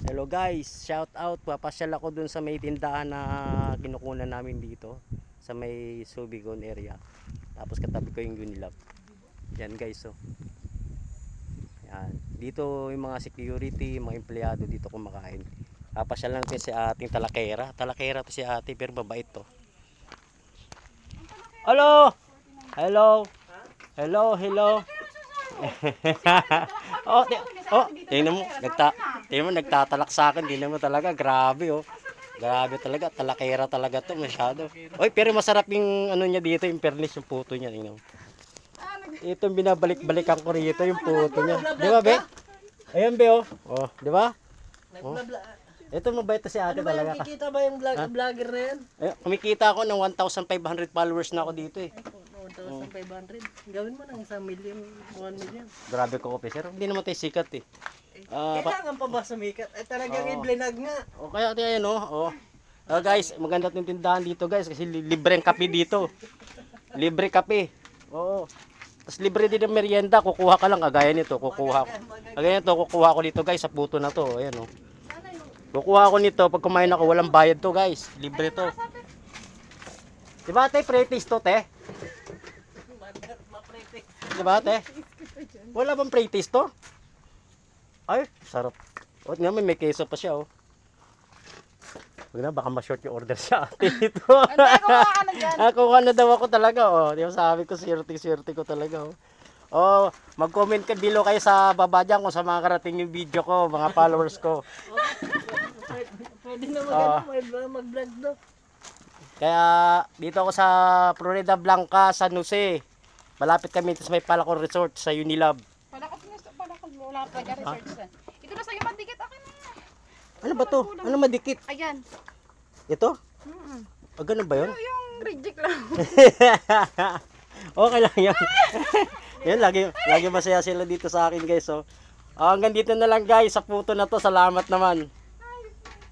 Hello guys, shout out. Papasyal ako dun sa may tindahan na kinukunan namin dito sa may Subigon area. Tapos katabi ko yung Unilab. Yan guys, oh. Yan. Dito yung mga security, mga empleyado dito kumakain. Papasyal lang kasi ating talakera. Talakera to si ate pero mabait to. Hello! Hello! Hello, hello. Tingnan mo, nagtatalak sa akin. Tingnan mo talaga, grabe oh. Grabe talaga, talakera talaga to, masyado. Oy, pero masarap yung ano niya dito, yung pernis, yung puto niya, tingnan mo. Ito binabalik-balikan ko rito yung puto niya. Di ba, be? Ayan, be, oh. Oh, di ba? Oh. Ito mabait to si ate talaga. Kikita ba yung vlogger na yan? Kumikita ako ng 1,500 followers na ako dito eh. 1,500. Gawin mo ng 1 million, 1 million. Grabe ko, officer. Hindi naman tayo sikat eh. Kailangan pa ba sumikat? Ay talagang i-blinag nga. O kaya ayan oh. Guys, maganda yung tindahan dito guys kasi libreng kape dito. Libre kape. Oo. Tapos libre din ang merienda, kukuha ka lang kagaya nito, kukuha ko. Kagaya nito, kukuha ko dito guys sa puto na to. Ayan oh. Kukuha ko nito pag kumain ako, walang bayad to guys. Libre to. Diba ate, pre-taste to te? Diba ate? Wala bang pre-taste to? Ay, sarap. O, nga may keso pa siya, oh. Huwag na, baka ma-short yung order sa atin ito. Kuha na daw ako talaga, oh. Di ba sabi ko, swerte ko talaga, oh. Oh, mag-comment ka below kayo sa baba dyan kung sa mga karating yung video ko, mga followers ko. Pwede na mag-vlog do. Kaya, dito ako sa Florida Blanca, San Jose. Malapit kami sa may Palacor Resort sa Unilab. Palakad wala pa dyan, research na. Ito na sa'yo, madikit. Akin na. Ano ba to? Ano madikit? Ayan. Ito? Ganun ba yun? Yung reject lang. Okay lang yan. Yan, lagi masaya sila dito sa akin guys. Oh. Hanggang dito na lang guys sa puto na to. Salamat naman.